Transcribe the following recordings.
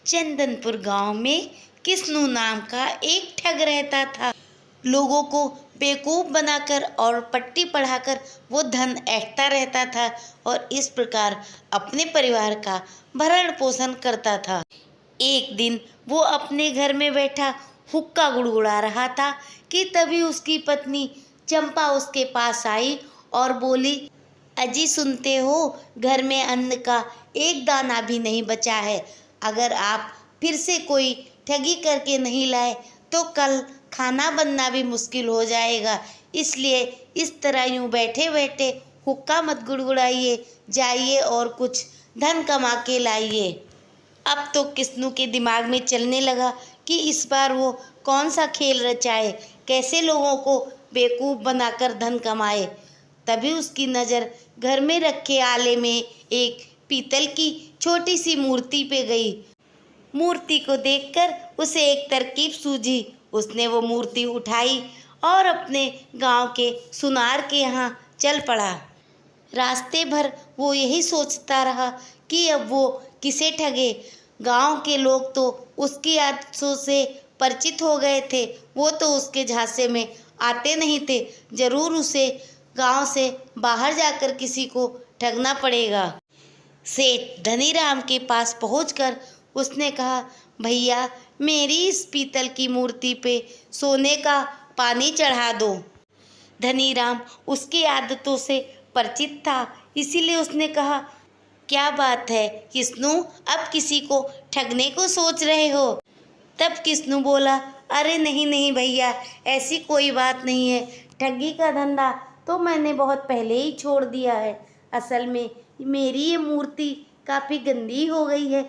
चंदनपुर गांव में किस्नू नाम का एक ठग रहता था। लोगों को बेवकूफ बनाकर और पट्टी पढ़ाकर वो धन ऐंठता रहता था और इस प्रकार अपने परिवार का भरण पोषण करता था। एक दिन वो अपने घर में बैठा हुक्का गुड़गुड़ा रहा था कि तभी उसकी पत्नी चंपा उसके पास आई और बोली, अजी सुनते हो, घर में अन्न का एक दाना भी नहीं बचा है। अगर आप फिर से कोई ठगी करके नहीं लाए तो कल खाना बनना भी मुश्किल हो जाएगा। इसलिए इस तरह यूं बैठे बैठे हुक्का मत गुड़गुड़ाइए, जाइए और कुछ धन कमा के लाइए। अब तो किस्नू के दिमाग में चलने लगा कि इस बार वो कौन सा खेल रचाए, कैसे लोगों को बेवकूफ़ बनाकर धन कमाए। तभी उसकी नज़र घर में रखे आले में एक पीतल की छोटी सी मूर्ति पे गई। मूर्ति को देखकर उसे एक तरकीब सूझी। उसने वो मूर्ति उठाई और अपने गांव के सुनार के यहाँ चल पड़ा। रास्ते भर वो यही सोचता रहा कि अब वो किसे ठगे। गांव के लोग तो उसकी आदतों से परिचित हो गए थे, वो तो उसके झांसे में आते नहीं थे। जरूर उसे गांव से बाहर जाकर किसी को ठगना पड़ेगा। सेठ धनीराम के पास पहुंचकर उसने कहा, भैया मेरी इस पीतल की मूर्ति पे सोने का पानी चढ़ा दो। धनीराम उसकी आदतों से परिचित था, इसीलिए उसने कहा, क्या बात है किस्नू, अब किसी को ठगने को सोच रहे हो? तब किस्नू बोला, अरे नहीं नहीं भैया, ऐसी कोई बात नहीं है। ठगी का धंधा तो मैंने बहुत पहले ही छोड़ दिया है। असल में मेरी ये मूर्ति काफ़ी गंदी हो गई है,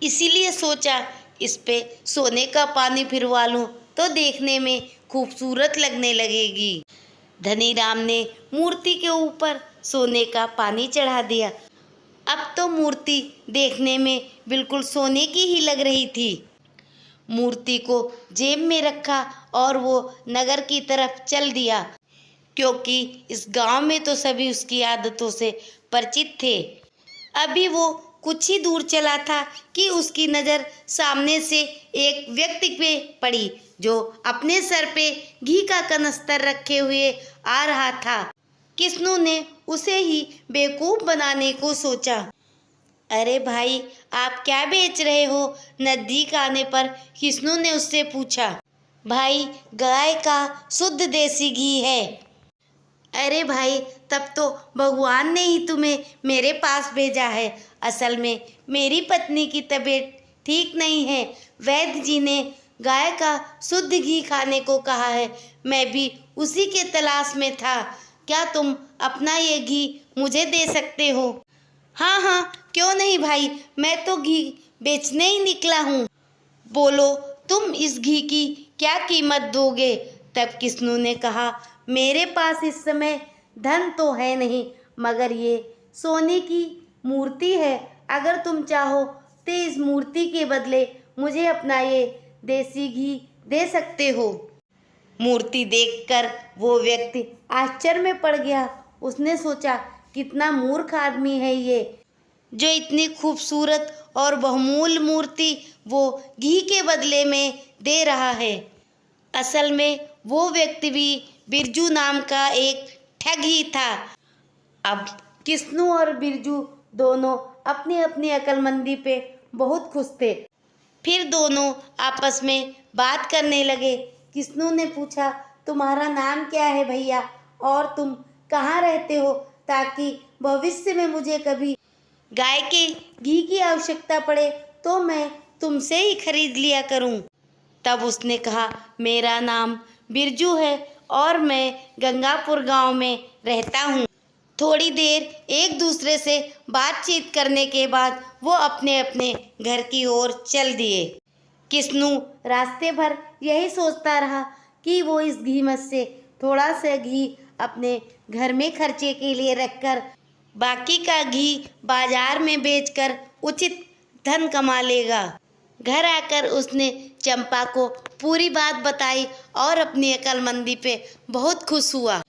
इसीलिए सोचा इस पे सोने का पानी फिरवा लूँ तो देखने में खूबसूरत लगने लगेगी। धनीराम ने मूर्ति के ऊपर सोने का पानी चढ़ा दिया। अब तो मूर्ति देखने में बिल्कुल सोने की ही लग रही थी। मूर्ति को जेब में रखा और वो नगर की तरफ चल दिया, क्योंकि इस गांव में तो सभी उसकी आदतों से परिचित थे। अभी वो कुछ ही दूर चला था कि उसकी नज़र सामने से एक व्यक्ति पे पड़ी जो अपने सर पे घी का कनस्तर रखे हुए आ रहा था। किस्नू ने उसे ही बेवकूफ़ बनाने को सोचा। अरे भाई, आप क्या बेच रहे हो? नज़दीक आने पर किस्नू ने उससे पूछा। भाई, गाय का शुद्ध देसी घी है। अरे भाई, तब तो भगवान ने ही तुम्हें मेरे पास भेजा है। असल में मेरी पत्नी की तबीयत ठीक नहीं है। वैद्य जी ने गाय का शुद्ध घी खाने को कहा है। मैं भी उसी के तलाश में था। क्या तुम अपना ये घी मुझे दे सकते हो? हाँ हाँ, क्यों नहीं भाई, मैं तो घी बेचने ही निकला हूँ। बोलो, तुम इस घी की क्या कीमत दोगे? तब किस्नू ने कहा, मेरे पास इस समय धन तो है नहीं, मगर ये सोने की मूर्ति है। अगर तुम चाहो तो इस मूर्ति के बदले मुझे अपना ये देसी घी दे सकते हो। मूर्ति देखकर वो व्यक्ति आश्चर्य में पड़ गया। उसने सोचा, कितना मूर्ख आदमी है ये, जो इतनी खूबसूरत और बहुमूल्य मूर्ति वो घी के बदले में दे रहा है। असल में वो व्यक्ति भी बिरजू नाम का एक ठग ही था। अब किस्नू और बिरजू दोनों अपनी अपनी अक्लमंदी पे बहुत खुश थे। फिर दोनों आपस में बात करने लगे। किस्नू ने पूछा, तुम्हारा नाम क्या है भैया, और तुम कहाँ रहते हो, ताकि भविष्य में मुझे कभी गाय के घी की आवश्यकता पड़े तो मैं तुमसे ही खरीद लिया करूं। तब उसने कहा, मेरा नाम बिरजू है और मैं गंगापुर गांव में रहता हूं। थोड़ी देर एक दूसरे से बातचीत करने के बाद वो अपने अपने घर की ओर चल दिए। किस्नू रास्ते भर यही सोचता रहा कि वो इस घी में से थोड़ा सा घी अपने घर में खर्चे के लिए रखकर बाकी का घी बाजार में बेचकर उचित धन कमा लेगा। घर आकर उसने चंपा को पूरी बात बताई और अपनी अक्लमंदी पे बहुत खुश हुआ।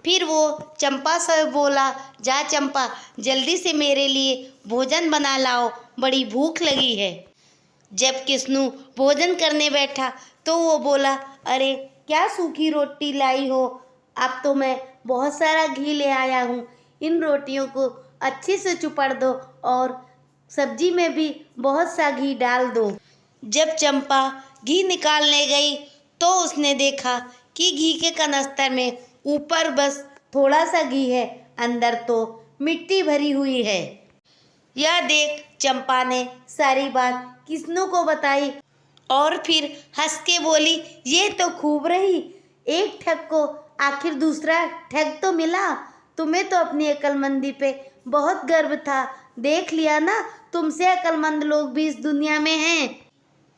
फिर वो चंपा से बोला, जा चंपा, जल्दी से मेरे लिए भोजन बना लाओ, बड़ी भूख लगी है। जब किस्नू भोजन करने बैठा तो वो बोला, अरे क्या सूखी रोटी लाई हो, अब तो मैं बहुत सारा घी ले आया हूँ, इन रोटियों को अच्छे से चुपड़ दो और सब्जी में भी बहुत सा घी डाल दो। जब चंपा घी निकालने गई तो उसने देखा कि घी के कनस्तर में ऊपर बस थोड़ा सा घी है, अंदर तो मिट्टी भरी हुई है। यह देख चंपा ने सारी बात किस्नू को बताई और फिर हंस के बोली, ये तो खूब रही, एक ठग को आखिर दूसरा ठग तो मिला। तुम्हें तो अपनी अक्लमंदी पे बहुत गर्व था, देख लिया ना, तुमसे अक्लमंद लोग भी इस दुनिया में हैं।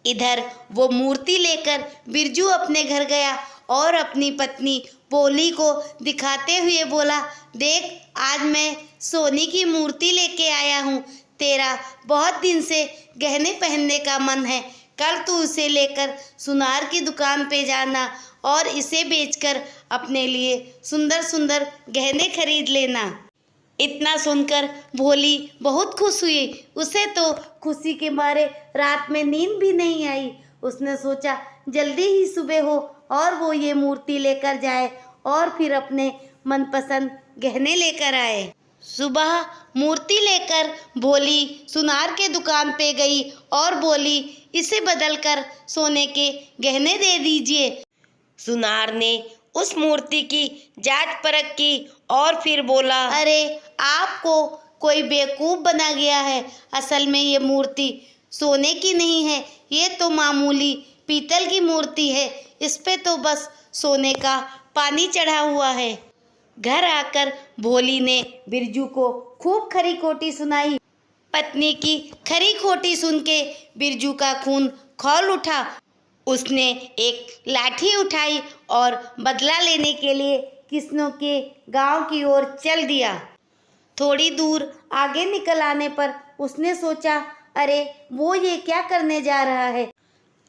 इधर वो मूर्ति लेकर बिरजू अपने घर गया और अपनी पत्नी पोली को दिखाते हुए बोला, देख आज मैं सोने की मूर्ति लेके आया हूँ, तेरा बहुत दिन से गहने पहनने का मन है, कल तू उसे लेकर सुनार की दुकान पे जाना और इसे बेचकर अपने लिए सुंदर सुंदर गहने खरीद लेना। इतना सुनकर भोली बहुत खुश हुई, उसे तो खुशी के मारे रात में नींद भी नहीं आई। उसने सोचा जल्दी ही सुबह हो और वो ये मूर्ति लेकर जाए और फिर अपने मनपसंद गहने लेकर आए। सुबह मूर्ति लेकर भोली सुनार के दुकान पे गई और बोली, इसे बदलकर सोने के गहने दे दीजिए। सुनार ने उस मूर्ति की जांच परख की और फिर बोला, अरे आपको कोई बेवकूफ़ बना गया है, असल में ये मूर्ति सोने की नहीं है, ये तो मामूली पीतल की मूर्ति है, इस पे तो बस सोने का पानी चढ़ा हुआ है। घर आकर भोली ने बिरजू को खूब खरी खोटी सुनाई। पत्नी की खरी खोटी सुन के बिरजू का खून खौल उठा। उसने एक लाठी उठाई और बदला लेने के लिए किस्नू के गांव की ओर चल दिया। थोड़ी दूर आगे निकल आने पर उसने सोचा, अरे वो ये क्या करने जा रहा है,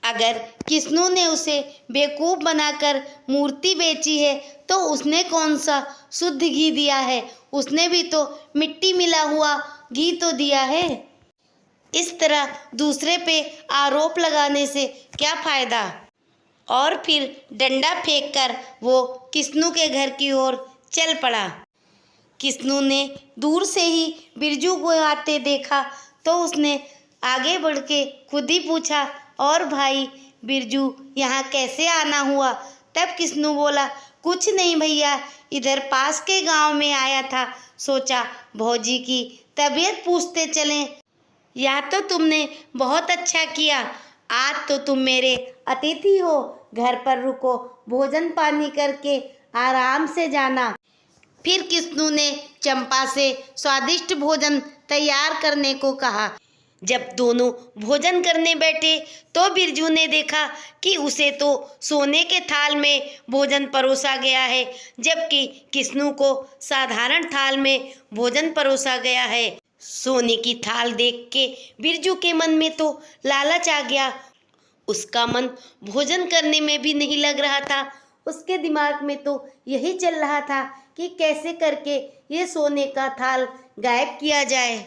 अगर किस्नू ने उसे बेवकूफ़ बनाकर मूर्ति बेची है तो उसने कौन सा शुद्ध घी दिया है, उसने भी तो मिट्टी मिला हुआ घी तो दिया है। इस तरह दूसरे पे आरोप लगाने से क्या फ़ायदा। और फिर डंडा फेंककर वो किस्नू के घर की ओर चल पड़ा। किस्नू ने दूर से ही बिरजू को आते देखा तो उसने आगे बढ़ के खुद ही पूछा, और भाई बिरजू यहाँ कैसे आना हुआ। तब किस्नू बोला, कुछ नहीं भैया, इधर पास के गांव में आया था, सोचा भौजी की तबीयत पूछते चलें। या तो तुमने बहुत अच्छा किया, आज तो तुम मेरे अतिथि हो, घर पर रुको, भोजन पानी करके आराम से जाना। फिर किस्नू ने चंपा से स्वादिष्ट भोजन तैयार करने को कहा। जब दोनों भोजन करने बैठे तो बिरजू ने देखा कि उसे तो सोने के थाल में भोजन परोसा गया है, जबकि किस्नू को साधारण थाल में भोजन परोसा गया है। सोने की थाल देख के बिरजू के मन में तो लालच आ गया। उसका मन भोजन करने में भी नहीं लग रहा था। उसके दिमाग में तो यही चल रहा था कि कैसे करके ये सोने का थाल गायब किया जाए।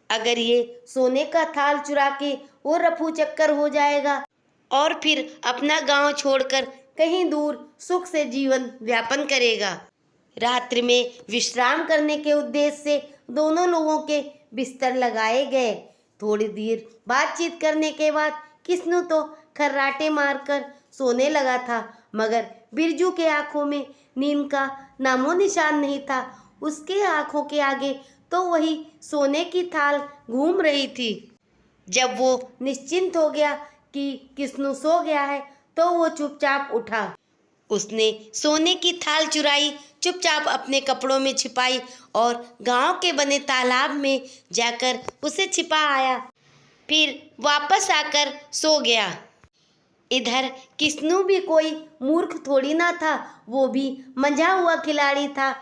अगर ये सोने का थाल चुरा के वो रफू चक्कर हो जाएगा और फिर अपना गांव छोड़कर कहीं दूर सुख से जीवन व्यापन करेगा। रात्रि में विश्राम करने के उद्देश्य से दोनों लोगों के बिस्तर लगाए गए। थोड़ी देर बातचीत करने के बाद किस्नू तो खर्राटे मारकर सोने लगा था, मगर बिरजू के आंखों में नींद का नामो निशान नहीं था। उसके आंखों के आगे तो वही सोने की थाल घूम रही थी। जब वो निश्चिंत हो गया कि किस्नू सो गया है तो वो चुपचाप उठा। उसने सोने की थाल चुराई, चुपचाप अपने कपड़ों में छिपाई और गांव के बने तालाब में जाकर उसे छिपा आया। फिर वापस आकर सो गया। इधर किस्नू भी कोई मूर्ख थोड़ी ना था, वो भी मंझा हुआ खिलाड़ी था।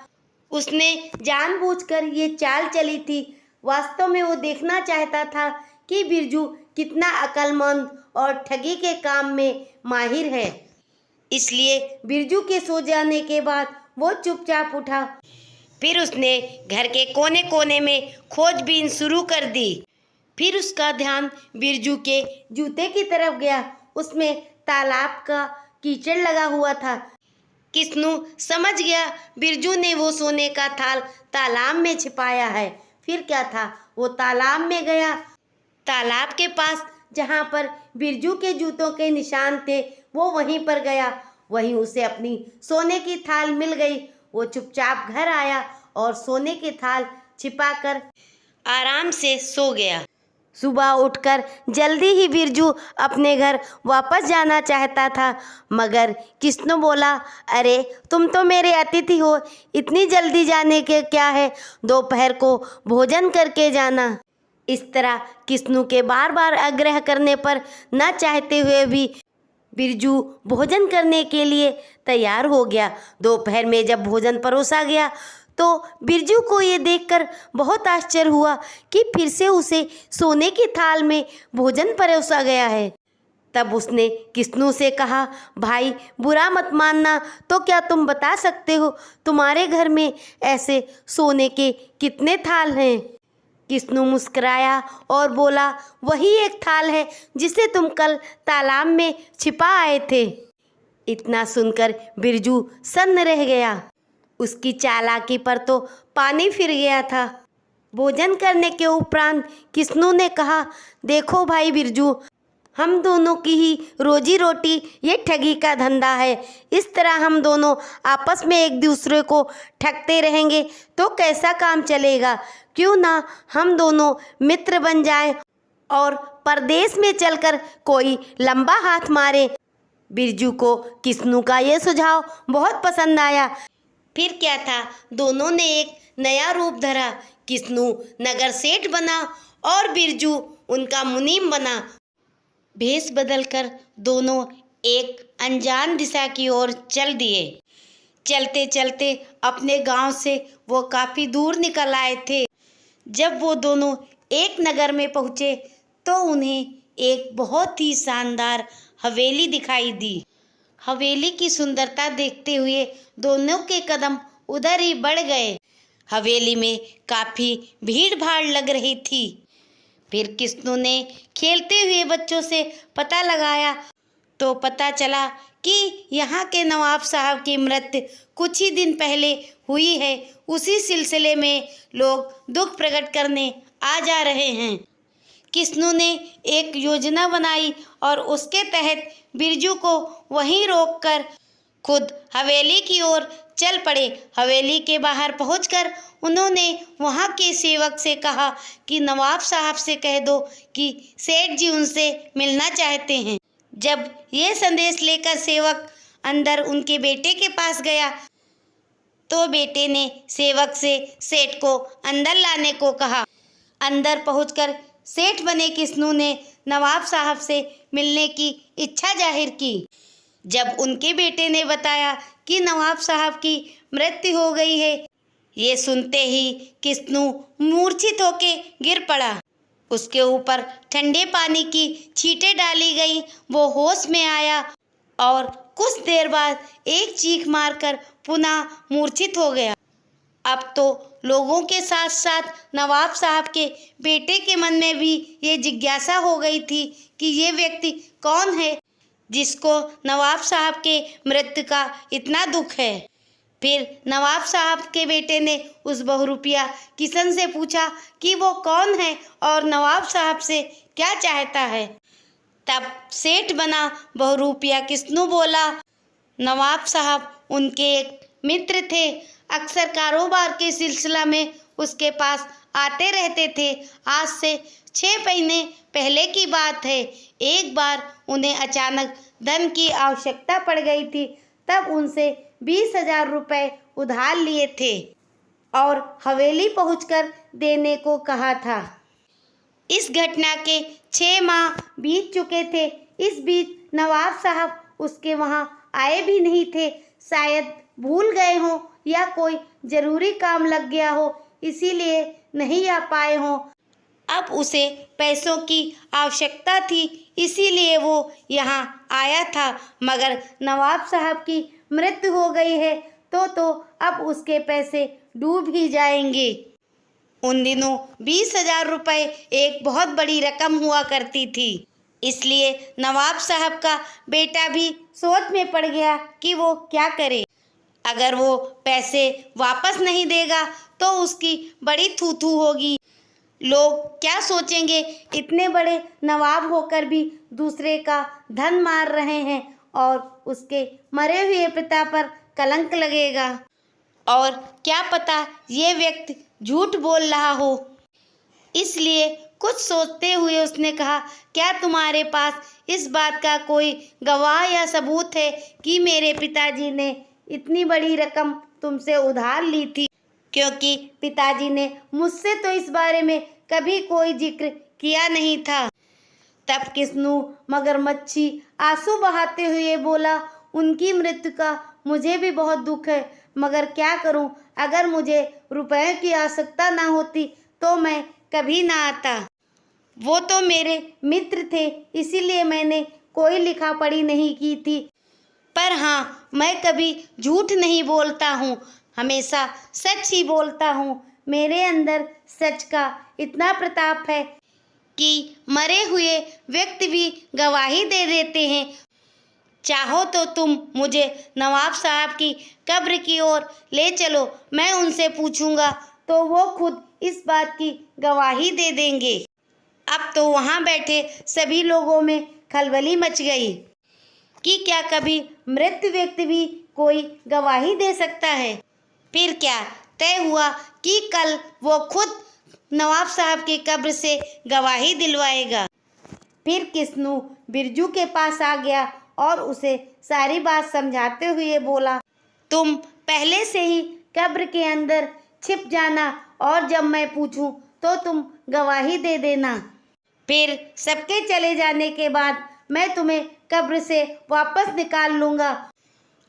उसने जानबूझकर ये चाल चली थी। वास्तव में वो देखना चाहता था कि बिरजू कितना अक्लमंद और ठगी के काम में माहिर है। इसलिए बिरजू के सो जाने के बाद वो चुपचाप उठा। फिर उसने घर के कोने कोने में खोजबीन शुरू कर दी। फिर उसका ध्यान बिरजू के जूते की तरफ गया। उसमें तालाब का कीचड़ लगा हुआ था। किस्नू समझ गया बिरजू ने वो सोने का थाल तालाब में छिपाया है। फिर क्या था, वो तालाब में गया। तालाब के पास जहाँ पर बिरजू के जूतों के निशान थे, वो वहीं पर गया। वहीं उसे अपनी सोने की थाल मिल गई। वो चुपचाप घर आया और सोने की थाल छिपाकर आराम से सो गया। सुबह उठकर जल्दी ही बिरजू अपने घर वापस जाना चाहता था, मगर किस्नू बोला, अरे तुम तो मेरे अतिथि हो, इतनी जल्दी जाने के क्या है, दोपहर को भोजन करके जाना। इस तरह किस्नू के बार बार आग्रह करने पर न चाहते हुए भी बिरजू भोजन करने के लिए तैयार हो गया। दोपहर में जब भोजन परोसा गया तो बिरजू को ये देखकर बहुत आश्चर्य हुआ कि फिर से उसे सोने की थाल में भोजन परोसा गया है। तब उसने किस्नू से कहा, भाई बुरा मत मानना, तो क्या तुम बता सकते हो तुम्हारे घर में ऐसे सोने के कितने थाल हैं? किस्नू मुस्कुराया और बोला, वही एक थाल है जिसे तुम कल तालाब में छिपा आए थे। इतना सुनकर बिरजू सन्न रह गया। उसकी चालाकी पर तो पानी फिर गया था। भोजन करने के उपरांत किस्नू ने कहा, देखो भाई बिरजू, हम दोनों की ही रोजी रोटी ये ठगी का धंधा है। इस तरह हम दोनों आपस में एक दूसरे को ठगते रहेंगे तो कैसा काम चलेगा? क्यों ना हम दोनों मित्र बन जाएं और परदेश में चलकर कोई लंबा हाथ मारे। बिरजू को किस्नू का ये सुझाव बहुत पसंद आया। फिर क्या था, दोनों ने एक नया रूप धरा। किस्नू नगर सेठ बना और बिरजू उनका मुनीम बना। भेष बदलकर दोनों एक अनजान दिशा की ओर चल दिए। चलते चलते अपने गांव से वो काफ़ी दूर निकल आए थे। जब वो दोनों एक नगर में पहुँचे तो उन्हें एक बहुत ही शानदार हवेली दिखाई दी। हवेली की सुंदरता देखते हुए दोनों के कदम उधर ही बढ़ गए। हवेली में काफ़ी भीड़ भाड़ लग रही थी। फिर किस्नू ने खेलते हुए बच्चों से पता लगाया तो पता चला कि यहाँ के नवाब साहब की मृत्यु कुछ ही दिन पहले हुई है। उसी सिलसिले में लोग दुख प्रकट करने आ जा रहे हैं। किस्नू ने एक योजना बनाई और उसके तहत बिरजू को वहीं रोककर खुद हवेली की ओर चल पड़े। हवेली के बाहर पहुंचकर उन्होंने वहां के सेवक से कहा कि नवाब साहब से कह दो कि सेठ जी उनसे मिलना चाहते हैं। जब ये संदेश लेकर सेवक अंदर उनके बेटे के पास गया तो बेटे ने सेवक से सेठ को अंदर लाने को कहा। अंदर पहुंचकर सेठ बने किस्नू ने नवाब साहब से मिलने की इच्छा जाहिर की। जब उनके बेटे ने बताया कि नवाब साहब की मृत्यु हो गई है, ये सुनते ही किस्नू मूर्छित होके गिर पड़ा। उसके ऊपर ठंडे पानी की छींटें डाली गई। वो होश में आया और कुछ देर बाद एक चीख मारकर पुनः मूर्छित हो गया। अब तो लोगों के साथ साथ नवाब साहब के बेटे के मन में भी ये जिज्ञासा हो गई थी कि ये व्यक्ति कौन है जिसको नवाब साहब के मृत्यु का इतना दुख है। फिर नवाब साहब के बेटे ने उस बहुरूपिया किशन से पूछा कि वो कौन है और नवाब साहब से क्या चाहता है। तब सेठ बना बहुरूपिया किस्नू बोला, नवाब साहब उनके एक मित्र थे, अक्सर कारोबार के सिलसिला में उसके पास आते रहते थे। आज से 6 महीने पहले की बात है। एक बार उन्हें अचानक धन की आवश्यकता पड़ गई थी। तब उनसे 20,000 रुपये उधार लिए थे और हवेली पहुंचकर देने को कहा था। इस घटना के 6 माह बीत चुके थे। इस बीच नवाब साहब उसके वहां आए भी नहीं थे। शायद भूल गए हों या कोई ज़रूरी काम लग गया हो, इसीलिए नहीं आ पाए हों। अब उसे पैसों की आवश्यकता थी, इसीलिए वो यहाँ आया था। मगर नवाब साहब की मृत्यु हो गई है तो अब उसके पैसे डूब ही जाएंगे। उन दिनों 20,000 रुपये एक बहुत बड़ी रकम हुआ करती थी। इसलिए नवाब साहब का बेटा भी सोच में पड़ गया कि वो क्या करे। अगर वो पैसे वापस नहीं देगा तो उसकी बड़ी थू-थू होगी। लोग क्या सोचेंगे, इतने बड़े नवाब होकर भी दूसरे का धन मार रहे हैं और उसके मरे हुए पिता पर कलंक लगेगा। और क्या पता ये व्यक्ति झूठ बोल रहा हो। इसलिए कुछ सोचते हुए उसने कहा, क्या तुम्हारे पास इस बात का कोई गवाह या सबूत है कि मेरे पिताजी ने इतनी बड़ी रकम तुमसे उधार ली थी? क्योंकि पिताजी ने मुझसे तो इस बारे में कभी कोई जिक्र किया नहीं था। तब किस्नू मगरमच्छी आंसू बहाते हुए बोला, उनकी मृत्यु का मुझे भी बहुत दुख है, मगर क्या करूं, अगर मुझे रुपयों की आवश्यकता ना होती तो मैं कभी ना आता। वो तो मेरे मित्र थे, इसीलिए मैंने कोई लिखा पढ़ी नहीं की थी। पर हाँ, मैं कभी झूठ नहीं बोलता हूँ, हमेशा सच ही बोलता हूँ। मेरे अंदर सच का इतना प्रताप है कि मरे हुए व्यक्ति भी गवाही दे देते हैं। चाहो तो तुम मुझे नवाब साहब की कब्र की ओर ले चलो, मैं उनसे पूछूंगा तो वो खुद इस बात की गवाही दे देंगे। अब तो वहाँ बैठे सभी लोगों में खलबली मच गई कि क्या कभी मृत व्यक्ति भी कोई गवाही दे सकता है। फिर क्या तय हुआ कि कल वो खुद नवाब साहब की कब्र से गवाही दिलवाएगा। फिर किस्नू बिरजू के पास आ गया और उसे सारी बात समझाते हुए बोला, तुम पहले से ही कब्र के अंदर छिप जाना और जब मैं पूछूं तो तुम गवाही दे देना। फिर सबके चले जाने के बाद मैं तुम्हें कब्र से वापस निकाल लूँगा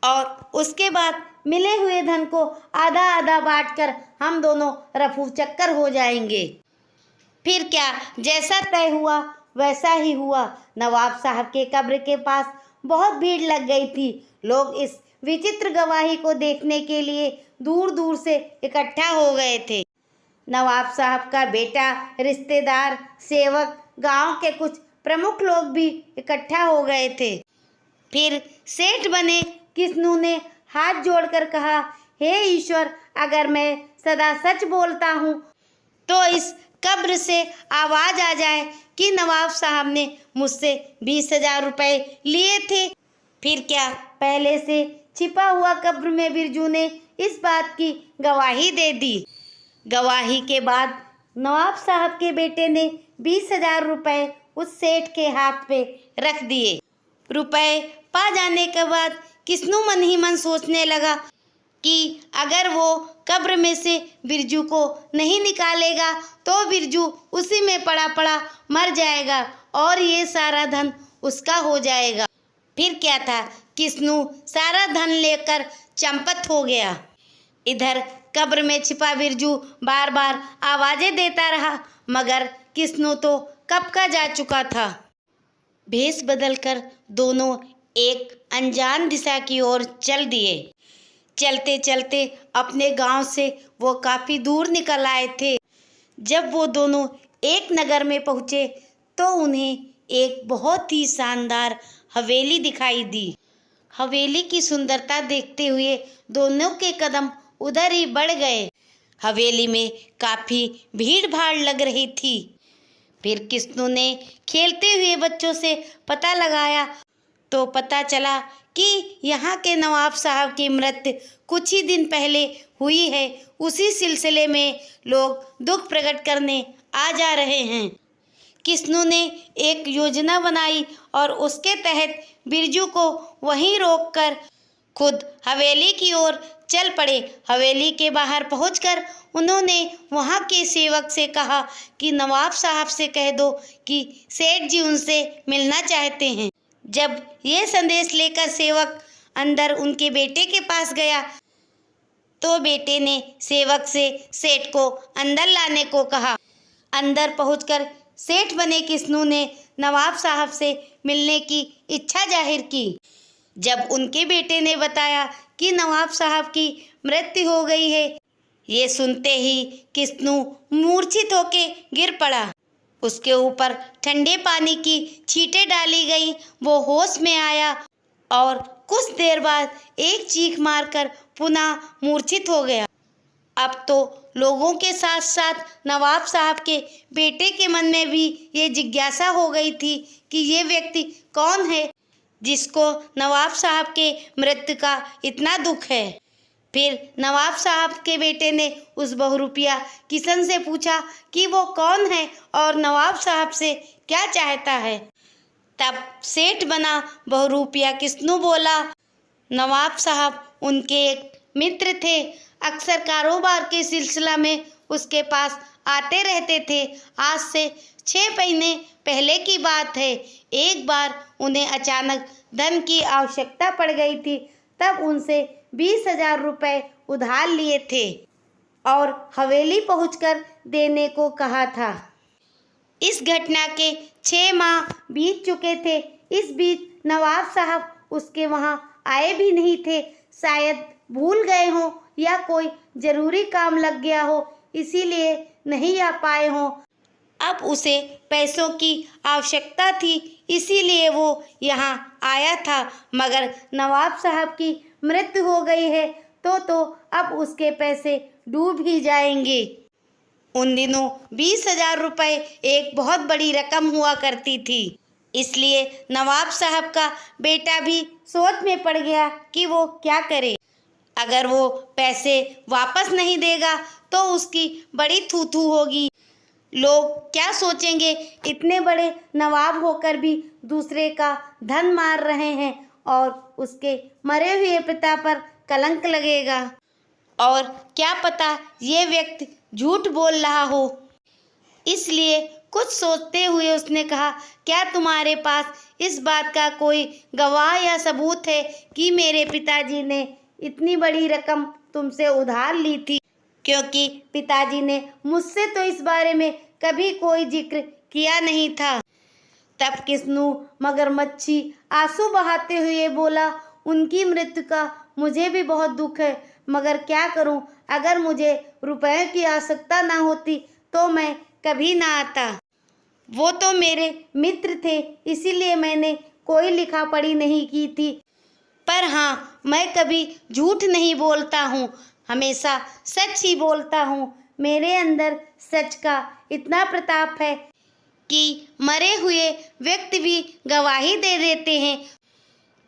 और उसके बाद मिले हुए धन को आधा आधा बांटकर हम दोनों रफू चक्कर हो जाएंगे। फिर क्या, जैसा तय हुआ वैसा ही हुआ। नवाब साहब के कब्र के पास बहुत भीड़ लग गई थी। लोग इस विचित्र गवाही को देखने के लिए दूर दूर से इकट्ठा हो गए थे। नवाब साहब का बेटा, रिश्तेदार, सेवक, गांव के कुछ प्रमुख लोग भी इकट्ठा हो गए थे। फिर सेठ बने किस्नू ने हाथ जोड़कर कहा, हे ईश्वर, अगर मैं सदा सच बोलता हूँ तो इस कब्र से आवाज़ आ जाए कि नवाब साहब ने मुझसे 20,000 रुपये लिए थे। फिर क्या, पहले से छिपा हुआ कब्र में बिरजू ने इस बात की गवाही दे दी। गवाही के बाद नवाब साहब के बेटे ने 20,000 रुपये उस सेठ के हाथ पे रख दिए। रुपए पा जाने के बाद किस्नू मन ही मन सोचने लगा कि अगर वो कब्र में से बिरजू को नहीं निकालेगा तो बिरजू उसी में पड़ा पड़ा मर जाएगा और ये सारा धन उसका हो जाएगा। फिर क्या था, किस्नू सारा धन लेकर चंपत हो गया। इधर कब्र में छिपा बिरजू बार बार आवाज़ें देता रहा, मगर किस्नू तो कब का जा चुका था। भेष बदलकर दोनों एक अनजान दिशा की ओर चल दिए। चलते चलते अपने गांव से वो काफ़ी दूर निकल आए थे। जब वो दोनों एक नगर में पहुँचे तो उन्हें एक बहुत ही शानदार हवेली दिखाई दी। हवेली की सुंदरता देखते हुए दोनों के कदम उधर ही बढ़ गए। हवेली में काफ़ी भीड़ भाड़ लग रही थी। फिर किस्नू ने खेलते हुए बच्चों से पता लगाया तो पता चला कि यहाँ के नवाब साहब की मृत्यु कुछ ही दिन पहले हुई है। उसी सिलसिले में लोग दुख प्रकट करने आ जा रहे हैं। किस्नू ने एक योजना बनाई और उसके तहत बिरजू को वहीं रोककर खुद हवेली की ओर चल पड़े। हवेली के बाहर पहुंचकर उन्होंने वहां के सेवक से कहा कि नवाब साहब से कह दो कि सेठ जी उनसे मिलना चाहते हैं। जब ये संदेश लेकर सेवक अंदर उनके बेटे के पास गया तो बेटे ने सेवक से सेठ को अंदर लाने को कहा। अंदर पहुंचकर सेठ बने किस्नू ने नवाब साहब से मिलने की इच्छा जाहिर की। जब उनके बेटे ने बताया कि नवाब साहब की मृत्यु हो गई है ये सुनते ही किस्नू मूर्छित होके गिर पड़ा। उसके ऊपर ठंडे पानी की छींटें डाली गई। वो होश में आया और कुछ देर बाद एक चीख मारकर पुनः मूर्छित हो गया। अब तो लोगों के साथ साथ नवाब साहब के बेटे के मन में भी ये जिज्ञासा हो गई थी कि ये व्यक्ति कौन है जिसको नवाब साहब के मृत्यु का इतना दुख है। फिर नवाब साहब के बेटे ने उस बहुरूपिया किशन से पूछा कि वो कौन है और नवाब साहब से क्या चाहता है। तब सेठ बना बहुरूपिया किस्नू बोला, नवाब साहब उनके एक मित्र थे, अक्सर कारोबार के सिलसिला में उसके पास आते रहते थे। आज से 6 महीने पहले की बात है। एक बार उन्हें अचानक धन की आवश्यकता पड़ गई थी। तब उनसे 20,000 रुपये उधार लिए थे और हवेली पहुंचकर देने को कहा था। इस घटना के 6 माह बीत चुके थे। इस बीच नवाब साहब उसके वहां आए भी नहीं थे। शायद भूल गए हों या कोई ज़रूरी काम लग गया हो, इसीलिए नहीं आ पाए हों। अब उसे पैसों की आवश्यकता थी, इसीलिए वो यहाँ आया था। मगर नवाब साहब की मृत्यु हो गई है तो अब उसके पैसे डूब ही जाएंगे। उन दिनों 20,000 रुपये एक बहुत बड़ी रकम हुआ करती थी। इसलिए नवाब साहब का बेटा भी सोच में पड़ गया कि वो क्या करे। अगर वो पैसे वापस नहीं देगा तो उसकी बड़ी थू-थू होगी। लोग क्या सोचेंगे, इतने बड़े नवाब होकर भी दूसरे का धन मार रहे हैं और उसके मरे हुए पिता पर कलंक लगेगा। और क्या पता ये व्यक्ति झूठ बोल रहा हो। इसलिए कुछ सोचते हुए उसने कहा, क्या तुम्हारे पास इस बात का कोई गवाह या सबूत है कि मेरे पिताजी ने इतनी बड़ी रकम तुमसे उधार ली थी? क्योंकि पिताजी ने मुझसे तो इस बारे में कभी कोई जिक्र किया नहीं था। तब किस्नू मगरमच्छी आंसू बहाते हुए बोला, उनकी मृत्यु का मुझे भी बहुत दुख है, मगर क्या करूं? अगर मुझे रुपए की आवश्यकता ना होती तो मैं कभी ना आता। वो तो मेरे मित्र थे, इसीलिए मैंने कोई लिखा पढ़ी नहीं की थी। पर हाँ, मैं कभी झूठ नहीं बोलता हूँ, हमेशा सच ही बोलता हूँ। मेरे अंदर सच का इतना प्रताप है कि मरे हुए व्यक्ति भी गवाही दे देते हैं।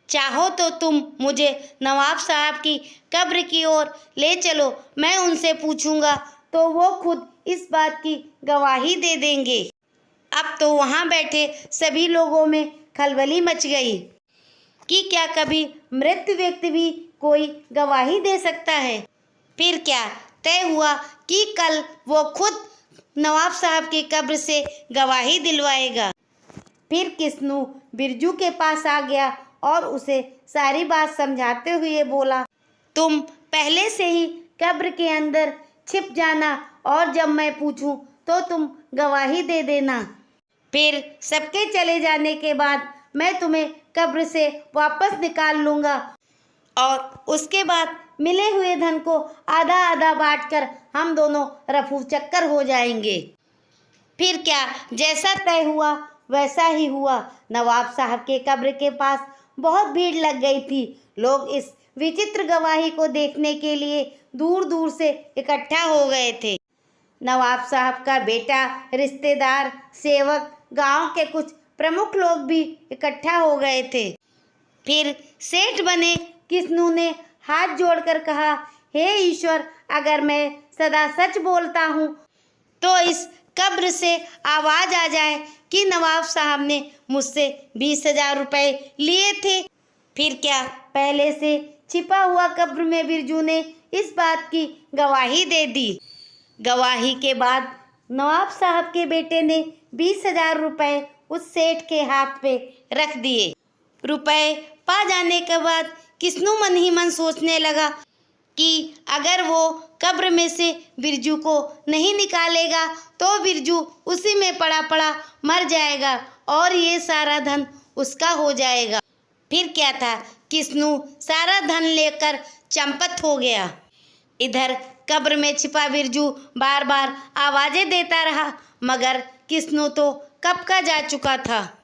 चाहो तो तुम मुझे नवाब साहब की कब्र की ओर ले चलो, मैं उनसे पूछूंगा तो वो खुद इस बात की गवाही दे देंगे। अब तो वहाँ बैठे सभी लोगों में खलबली मच गई कि क्या कभी मृत व्यक्ति भी कोई गवाही दे सकता है। फिर क्या तय हुआ कि कल वो खुद नवाब साहब की कब्र से गवाही दिलवाएगा। फिर किस्नू बिरजू के पास आ गया और उसे सारी बात समझाते हुए बोला, तुम पहले से ही कब्र के अंदर छिप जाना और जब मैं पूछूं तो तुम गवाही दे देना। फिर सबके चले जाने के बाद मैं तुम्हें कब्र से वापस निकाल लूँगा और उसके बाद मिले हुए धन को आधा आधा बांटकर हम दोनों रफू चक्कर हो जाएंगे। फिर क्या, जैसा तय हुआ वैसा ही हुआ। नवाब साहब के कब्र के पास बहुत भीड़ लग गई थी। लोग इस विचित्र गवाही को देखने के लिए दूर दूर से इकट्ठा हो गए थे। नवाब साहब का बेटा, रिश्तेदार, सेवक, गांव के कुछ प्रमुख लोग भी इकट्ठा हो गए थे। फिर सेठ बने किस्नू ने हाथ जोड़कर कहा, हे ईश्वर, अगर मैं सदा सच बोलता हूँ तो इस कब्र से आवाज़ आ जाए कि नवाब साहब ने मुझसे 20,000 रुपये लिए थे। फिर क्या, पहले से छिपा हुआ कब्र में बिरजू ने इस बात की गवाही दे दी। गवाही के बाद नवाब साहब के बेटे ने 20,000 रुपये उस सेठ के हाथ पे रख दिए। रुपए पा जाने के बाद किस्नू मन ही मन सोचने लगा कि अगर वो कब्र में से बिरजू को नहीं निकालेगा तो बिरजू उसी में पड़ा पड़ा मर जाएगा और ये सारा धन उसका हो जाएगा। फिर क्या था, किस्नू सारा धन लेकर चंपत हो गया। इधर कब्र में छिपा बिरजू बार बार आवाजें देता रहा, मगर किस्नू तो कब का जा चुका था।